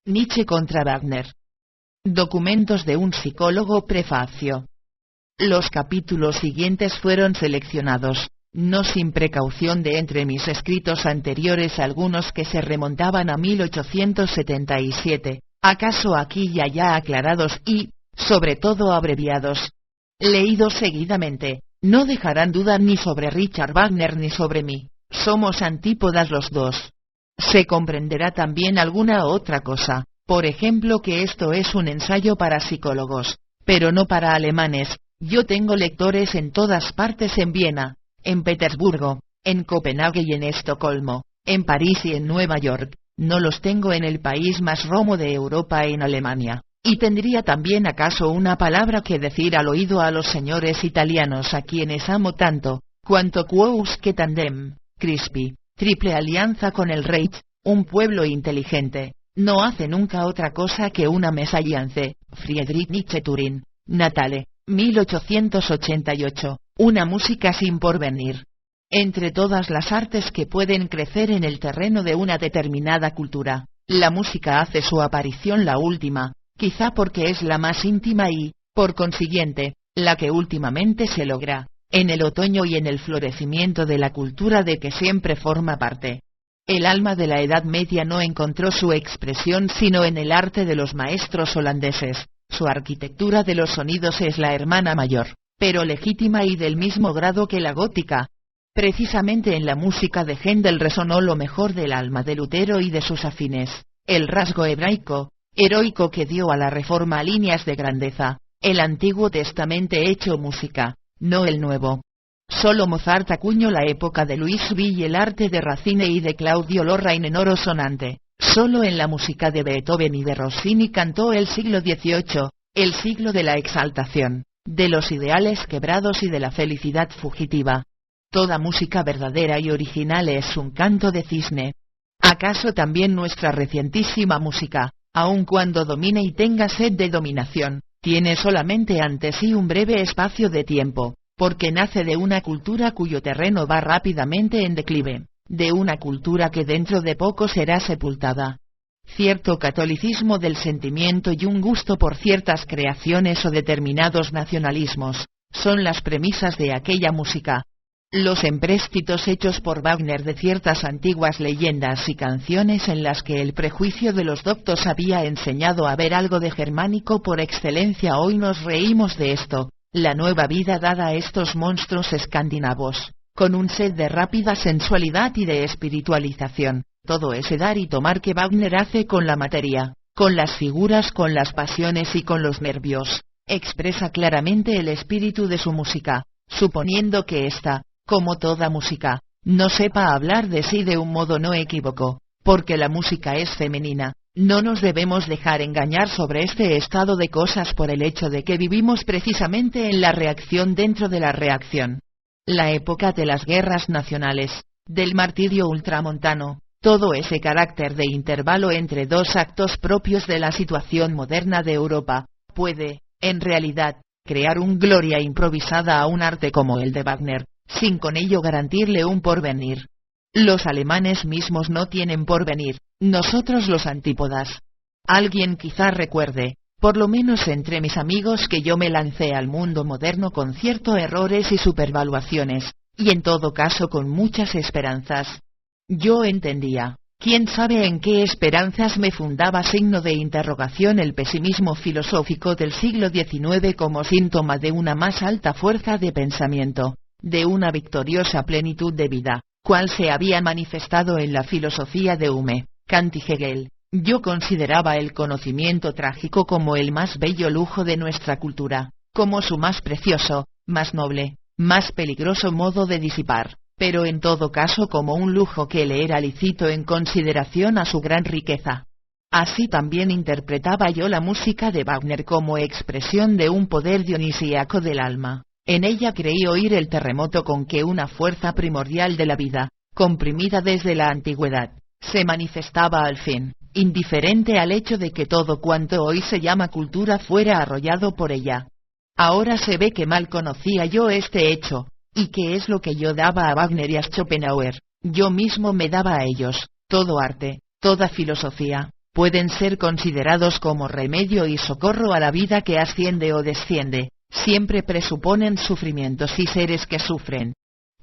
Nietzsche contra Wagner. Documentos de un psicólogo. Prefacio. Los capítulos siguientes fueron seleccionados, no sin precaución, de entre mis escritos anteriores, algunos que se remontaban a 1877, acaso aquí y allá aclarados y, sobre todo, abreviados. Leídos seguidamente, no dejarán duda ni sobre Richard Wagner ni sobre mí. Somos antípodas los dos. Se comprenderá también alguna otra cosa, por ejemplo, que esto es un ensayo para psicólogos, pero no para alemanes. Yo tengo lectores en todas partes: en Viena, en Petersburgo, en Copenhague y en Estocolmo, en París y en Nueva York. No los tengo en el país más romo de Europa, en Alemania. Y tendría también acaso una palabra que decir al oído a los señores italianos, a quienes amo tanto, cuanto quos que tandem, Crispi, triple alianza con el Reich, un pueblo inteligente, no hace nunca otra cosa que una mesalliance. Friedrich Nietzsche, Turín, Natale, 1888, una música sin porvenir. Entre todas las artes que pueden crecer en el terreno de una determinada cultura, la música hace su aparición la última, quizá porque es la más íntima y, por consiguiente, la que últimamente se logra, en el otoño y en el florecimiento de la cultura de que siempre forma parte. El alma de la Edad Media no encontró su expresión sino en el arte de los maestros holandeses. Su arquitectura de los sonidos es la hermana mayor, pero legítima y del mismo grado que la gótica. Precisamente en la música de Händel resonó lo mejor del alma de Lutero y de sus afines, el rasgo heroico que dio a la Reforma líneas de grandeza, el Antiguo Testamento hecho música, no el Nuevo. Solo Mozart acuñó la época de Louis Ville y el arte de Racine y de Claudio Lorraine en oro sonante. Solo en la música de Beethoven y de Rossini cantó el siglo XVIII, el siglo de la exaltación, de los ideales quebrados y de la felicidad fugitiva. Toda música verdadera y original es un canto de cisne. ¿Acaso también nuestra recientísima música, aun cuando domine y tenga sed de dominación, tiene solamente ante sí un breve espacio de tiempo, porque nace de una cultura cuyo terreno va rápidamente en declive, de una cultura que dentro de poco será sepultada? Cierto catolicismo del sentimiento y un gusto por ciertas creaciones o determinados nacionalismos, son las premisas de aquella música. Los empréstitos hechos por Wagner de ciertas antiguas leyendas y canciones en las que el prejuicio de los doctos había enseñado a ver algo de germánico por excelencia, hoy nos reímos de esto. La nueva vida dada a estos monstruos escandinavos, con un sed de rápida sensualidad y de espiritualización, todo ese dar y tomar que Wagner hace con la materia, con las figuras, con las pasiones y con los nervios, expresa claramente el espíritu de su música, suponiendo que ésta, como toda música, no sepa hablar de sí de un modo no equívoco, porque la música es femenina. No nos debemos dejar engañar sobre este estado de cosas por el hecho de que vivimos precisamente en la reacción dentro de la reacción. La época de las guerras nacionales, del martirio ultramontano, todo ese carácter de intervalo entre dos actos propios de la situación moderna de Europa, puede, en realidad, crear un gloria improvisada a un arte como el de Wagner, sin con ello garantirle un porvenir. Los alemanes mismos no tienen porvenir, nosotros los antípodas. Alguien quizá recuerde, por lo menos entre mis amigos, que yo me lancé al mundo moderno con ciertos errores y supervaluaciones, y en todo caso con muchas esperanzas. Yo entendía, quién sabe en qué esperanzas me fundaba, signo de interrogación, el pesimismo filosófico del siglo XIX como síntoma de una más alta fuerza de pensamiento, de una victoriosa plenitud de vida, cual se había manifestado en la filosofía de Hume, Kant y Hegel. Yo consideraba el conocimiento trágico como el más bello lujo de nuestra cultura, como su más precioso, más noble, más peligroso modo de disipar, pero en todo caso como un lujo que le era lícito en consideración a su gran riqueza. Así también interpretaba yo la música de Wagner como expresión de un poder dionisíaco del alma. En ella creí oír el terremoto con que una fuerza primordial de la vida, comprimida desde la antigüedad, se manifestaba al fin, indiferente al hecho de que todo cuanto hoy se llama cultura fuera arrollado por ella. Ahora se ve que mal conocía yo este hecho, y que es lo que yo daba a Wagner y a Schopenhauer, yo mismo me daba a ellos, todo arte, toda filosofía, pueden ser considerados como remedio y socorro a la vida que asciende o desciende, siempre presuponen sufrimientos y seres que sufren.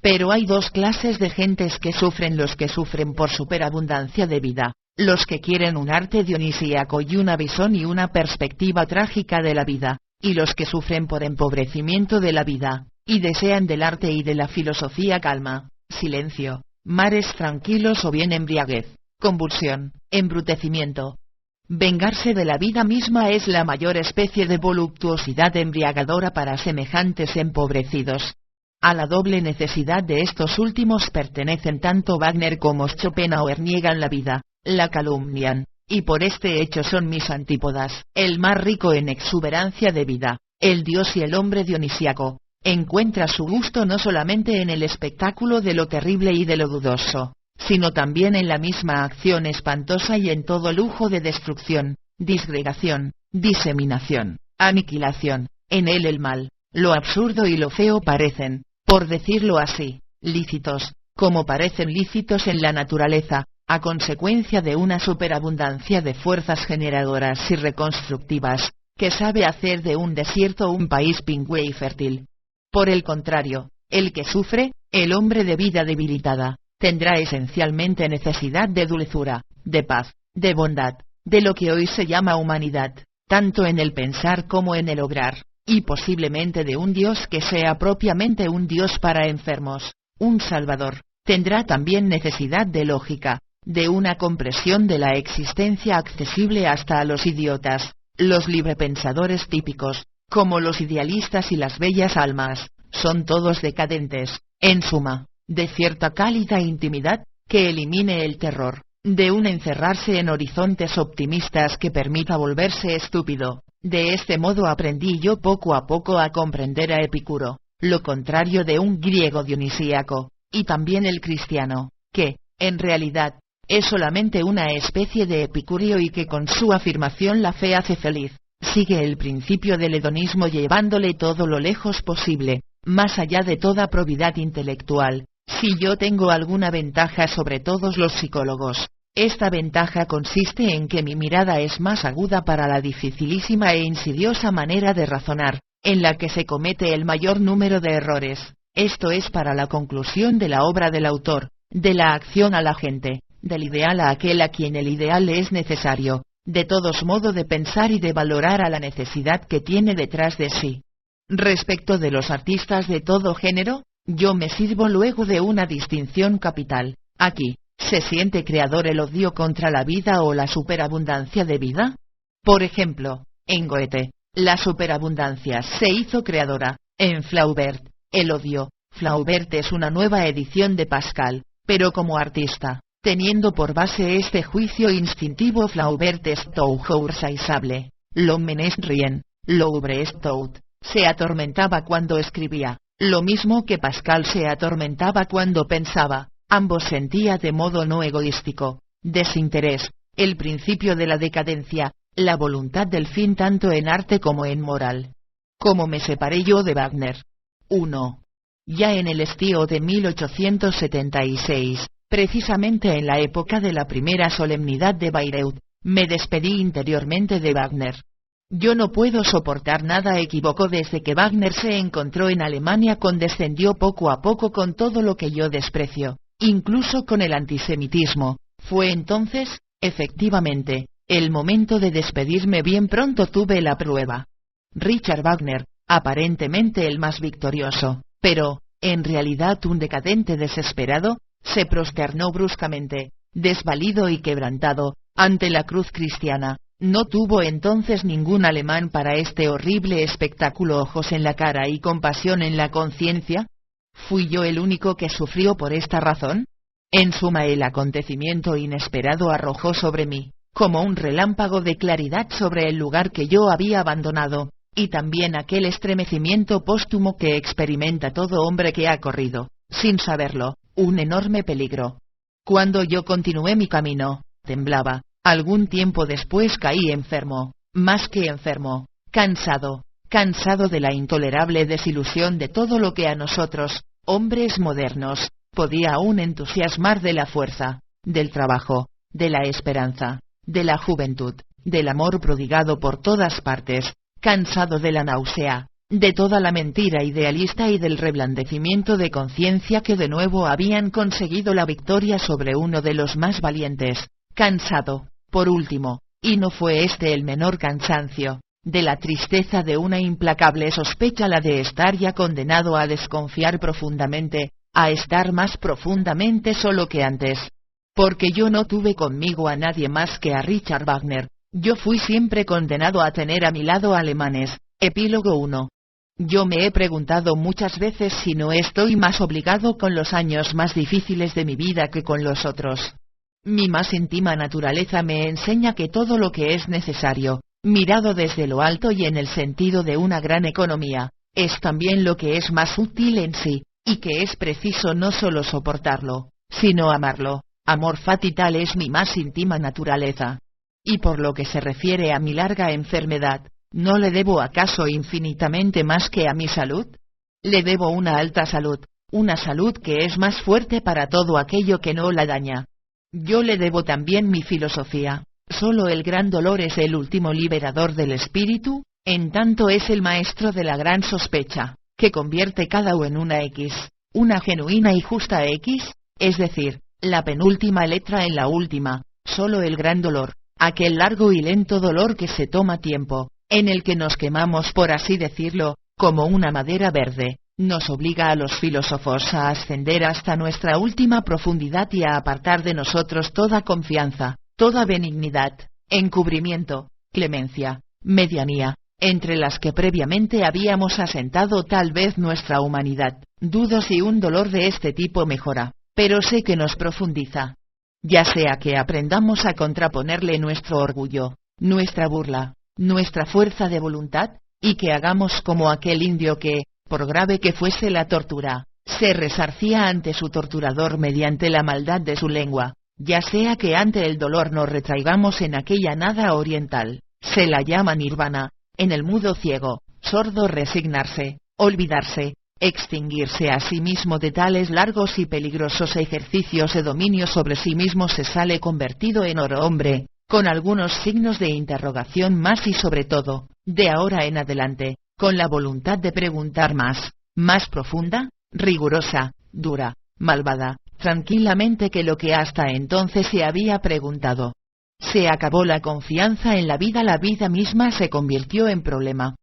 Pero hay dos clases de gentes que sufren: los que sufren por superabundancia de vida, los que quieren un arte dionisíaco y una visión y una perspectiva trágica de la vida, y los que sufren por empobrecimiento de la vida, y desean del arte y de la filosofía calma, silencio, mares tranquilos o bien embriaguez, convulsión, embrutecimiento. Vengarse de la vida misma es la mayor especie de voluptuosidad embriagadora para semejantes empobrecidos. A la doble necesidad de estos últimos pertenecen tanto Wagner como Schopenhauer. Niegan la vida, la calumnian, y por este hecho son mis antípodas. El más rico en exuberancia de vida, el dios y el hombre dionisíaco, encuentra su gusto no solamente en el espectáculo de lo terrible y de lo dudoso, sino también en la misma acción espantosa y en todo lujo de destrucción, disgregación, diseminación, aniquilación. En él el mal, lo absurdo y lo feo parecen, por decirlo así, lícitos, como parecen lícitos en la naturaleza, a consecuencia de una superabundancia de fuerzas generadoras y reconstructivas, que sabe hacer de un desierto un país pingüe y fértil. Por el contrario, el que sufre, el hombre de vida debilitada, tendrá esencialmente necesidad de dulzura, de paz, de bondad, de lo que hoy se llama humanidad, tanto en el pensar como en el obrar, y posiblemente de un Dios que sea propiamente un Dios para enfermos, un Salvador. Tendrá también necesidad de lógica, de una comprensión de la existencia accesible hasta a los idiotas, los librepensadores típicos, como los idealistas y las bellas almas, son todos decadentes, en suma, de cierta cálida intimidad, que elimine el terror, de un encerrarse en horizontes optimistas que permita volverse estúpido. De este modo aprendí yo poco a poco a comprender a Epicuro, lo contrario de un griego dionisíaco, y también el cristiano, que, en realidad, es solamente una especie de epicúreo y que con su afirmación la fe hace feliz, sigue el principio del hedonismo llevándole todo lo lejos posible, más allá de toda probidad intelectual. Si yo tengo alguna ventaja sobre todos los psicólogos, esta ventaja consiste en que mi mirada es más aguda para la dificilísima e insidiosa manera de razonar, en la que se comete el mayor número de errores, esto es para la conclusión de la obra del autor, de la acción a la gente, del ideal a aquel a quien el ideal le es necesario, de todos modos de pensar y de valorar a la necesidad que tiene detrás de sí. Respecto de los artistas de todo género, yo me sirvo luego de una distinción capital. Aquí, ¿se siente creador el odio contra la vida o la superabundancia de vida? Por ejemplo, en Goethe, la superabundancia se hizo creadora; en Flaubert, el odio. Flaubert es una nueva edición de Pascal, pero como artista, teniendo por base este juicio instintivo. Flaubert es toujours haïssable, l'homme n'est rien, l'œuvre est tout. Se atormentaba cuando escribía, lo mismo que Pascal se atormentaba cuando pensaba. Ambos sentía de modo no egoístico, desinterés, el principio de la decadencia, la voluntad del fin tanto en arte como en moral. ¿Cómo me separé yo de Wagner? 1. Ya en el estío de 1876, precisamente en la época de la primera solemnidad de Bayreuth, me despedí interiormente de Wagner. Yo no puedo soportar nada equívoco. Desde que Wagner se encontró en Alemania condescendió poco a poco con todo lo que yo desprecio, incluso con el antisemitismo. Fue entonces, efectivamente, el momento de despedirme. Bien pronto tuve la prueba. Richard Wagner, aparentemente el más victorioso, pero, en realidad un decadente desesperado, se prosternó bruscamente, desvalido y quebrantado, ante la cruz cristiana. No tuvo entonces ningún alemán para este horrible espectáculo ojos en la cara y compasión en la conciencia. ¿Fui yo el único que sufrió por esta razón? En suma, el acontecimiento inesperado arrojó sobre mí, como un relámpago de claridad sobre el lugar que yo había abandonado, y también aquel estremecimiento póstumo que experimenta todo hombre que ha corrido, sin saberlo, un enorme peligro. Cuando yo continué mi camino, temblaba. Algún tiempo después caí enfermo, más que enfermo, cansado de la intolerable desilusión de todo lo que a nosotros, hombres modernos, podía aún entusiasmar, de la fuerza, del trabajo, de la esperanza, de la juventud, del amor prodigado por todas partes, cansado de la náusea, de toda la mentira idealista y del reblandecimiento de conciencia que de nuevo habían conseguido la victoria sobre uno de los más valientes, cansado, por último, y no fue este el menor cansancio, de la tristeza de una implacable sospecha, la de estar ya condenado a desconfiar profundamente, a estar más profundamente solo que antes. Porque yo no tuve conmigo a nadie más que a Richard Wagner, yo fui siempre condenado a tener a mi lado alemanes. Epílogo 1. Yo me he preguntado muchas veces si no estoy más obligado con los años más difíciles de mi vida que con los otros. Mi más íntima naturaleza me enseña que todo lo que es necesario, mirado desde lo alto y en el sentido de una gran economía, es también lo que es más útil en sí, y que es preciso no solo soportarlo, sino amarlo. Amor fati, tal es mi más íntima naturaleza. Y por lo que se refiere a mi larga enfermedad, ¿no le debo acaso infinitamente más que a mi salud? Le debo una alta salud, una salud que es más fuerte para todo aquello que no la daña. Yo le debo también mi filosofía. Solo el gran dolor es el último liberador del espíritu, en tanto es el maestro de la gran sospecha, que convierte cada O en una X, una genuina y justa X, es decir, la penúltima letra en la última. Solo el gran dolor, aquel largo y lento dolor que se toma tiempo, en el que nos quemamos, por así decirlo, como una madera verde, nos obliga a los filósofos a ascender hasta nuestra última profundidad y a apartar de nosotros toda confianza, toda benignidad, encubrimiento, clemencia, medianía, entre las que previamente habíamos asentado tal vez nuestra humanidad. Dudo si un dolor de este tipo mejora, pero sé que nos profundiza. Ya sea que aprendamos a contraponerle nuestro orgullo, nuestra burla, nuestra fuerza de voluntad, y que hagamos como aquel indio que, por grave que fuese la tortura, se resarcía ante su torturador mediante la maldad de su lengua, ya sea que ante el dolor nos retraigamos en aquella nada oriental, se la llama nirvana, en el mudo ciego, sordo resignarse, olvidarse, extinguirse a sí mismo de tales largos y peligrosos ejercicios de dominio sobre sí mismo se sale convertido en oro hombre, con algunos signos de interrogación más y sobre todo, de ahora en adelante, con la voluntad de preguntar más profunda, rigurosa, dura, malvada, tranquilamente que lo que hasta entonces se había preguntado. Se acabó la confianza en la vida misma se convirtió en problema.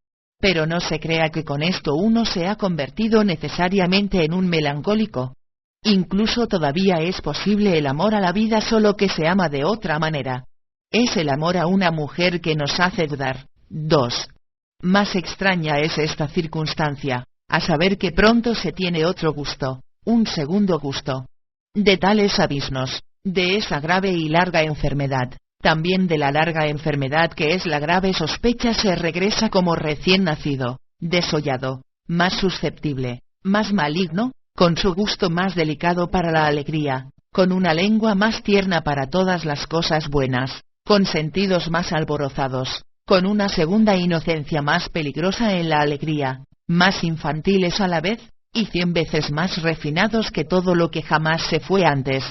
Pero no se crea que con esto uno se ha convertido necesariamente en un melancólico. Incluso todavía es posible el amor a la vida, solo que se ama de otra manera. Es el amor a una mujer que nos hace dudar. 2. Más extraña es esta circunstancia, a saber que pronto se tiene otro gusto, un segundo gusto. De tales abismos, de esa grave y larga enfermedad, también de la larga enfermedad que es la grave sospecha, se regresa como recién nacido, desollado, más susceptible, más maligno, con su gusto más delicado para la alegría, con una lengua más tierna para todas las cosas buenas, con sentidos más alborozados, con una segunda inocencia más peligrosa en la alegría, más infantiles a la vez, y 100 veces más refinados que todo lo que jamás se fue antes.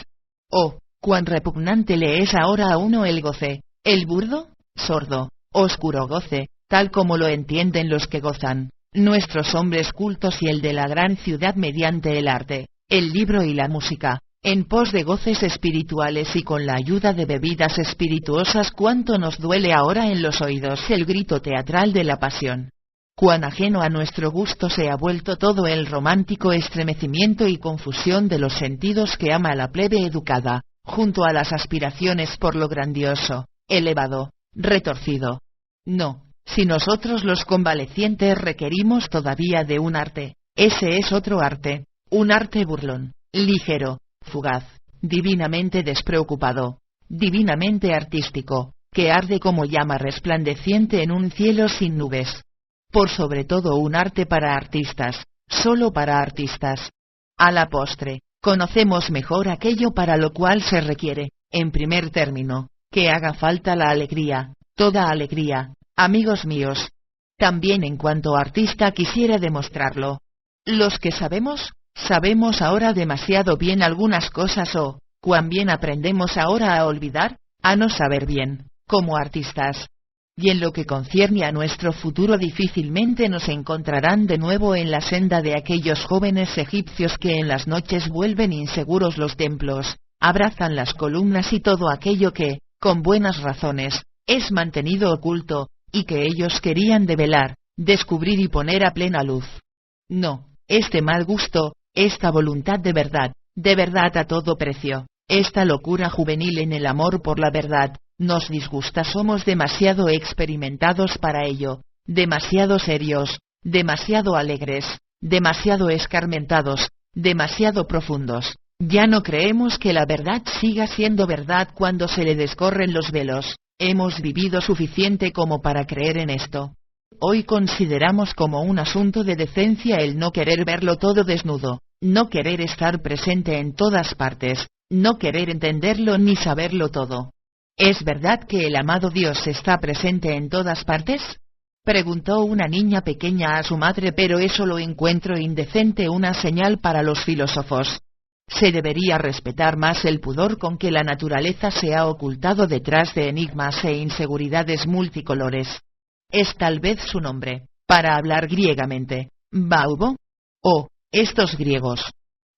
Oh, cuán repugnante le es ahora a uno el goce, el burdo, sordo, oscuro goce, tal como lo entienden los que gozan, nuestros hombres cultos y el de la gran ciudad mediante el arte, el libro y la música, en pos de goces espirituales y con la ayuda de bebidas espirituosas. Cuánto nos duele ahora en los oídos el grito teatral de la pasión. Cuán ajeno a nuestro gusto se ha vuelto todo el romántico estremecimiento y confusión de los sentidos que ama la plebe educada, junto a las aspiraciones por lo grandioso, elevado, retorcido. No, si nosotros los convalecientes requerimos todavía de un arte, ese es otro arte, un arte burlón, ligero, fugaz, divinamente despreocupado, divinamente artístico, que arde como llama resplandeciente en un cielo sin nubes. Por sobre todo un arte para artistas, solo para artistas. A la postre, conocemos mejor aquello para lo cual se requiere, en primer término, que haga falta la alegría, toda alegría, amigos míos. También en cuanto artista quisiera demostrarlo. Los que sabemos ahora demasiado bien algunas cosas, o, cuán bien aprendemos ahora a olvidar, a no saber bien, como artistas. Y en lo que concierne a nuestro futuro difícilmente nos encontrarán de nuevo en la senda de aquellos jóvenes egipcios que en las noches vuelven inseguros los templos, abrazan las columnas y todo aquello que, con buenas razones, es mantenido oculto, y que ellos querían develar, descubrir y poner a plena luz. No, este mal gusto, esta voluntad de verdad a todo precio, esta locura juvenil en el amor por la verdad, nos disgusta. Somos demasiado experimentados para ello, demasiado serios, demasiado alegres, demasiado escarmentados, demasiado profundos. Ya no creemos que la verdad siga siendo verdad cuando se le descorren los velos. Hemos vivido suficiente como para creer en esto. Hoy consideramos como un asunto de decencia el no querer verlo todo desnudo, no querer estar presente en todas partes, no querer entenderlo ni saberlo todo. ¿Es verdad que el amado Dios está presente en todas partes?, preguntó una niña pequeña a su madre, pero eso lo encuentro indecente, una señal para los filósofos. Se debería respetar más el pudor con que la naturaleza se ha ocultado detrás de enigmas e inseguridades multicolores. Es tal vez su nombre, para hablar griegamente, Baubo. Oh, estos griegos.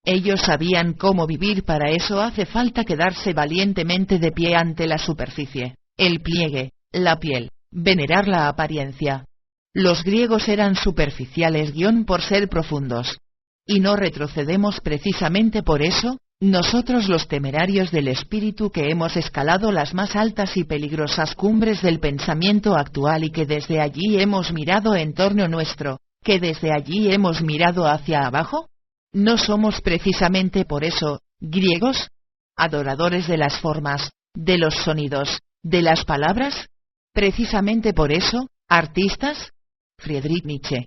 Ellos sabían cómo vivir. Para eso hace falta quedarse valientemente de pie ante la superficie, el pliegue, la piel, venerar la apariencia. Los griegos eran superficiales por ser profundos. Y no retrocedemos precisamente por eso, nosotros los temerarios del espíritu que hemos escalado las más altas y peligrosas cumbres del pensamiento actual y que desde allí hemos mirado en torno nuestro, que desde allí hemos mirado hacia abajo. ¿No somos precisamente por eso, griegos? Adoradores de las formas, de los sonidos, de las palabras. ¿Precisamente por eso, artistas? Friedrich Nietzsche.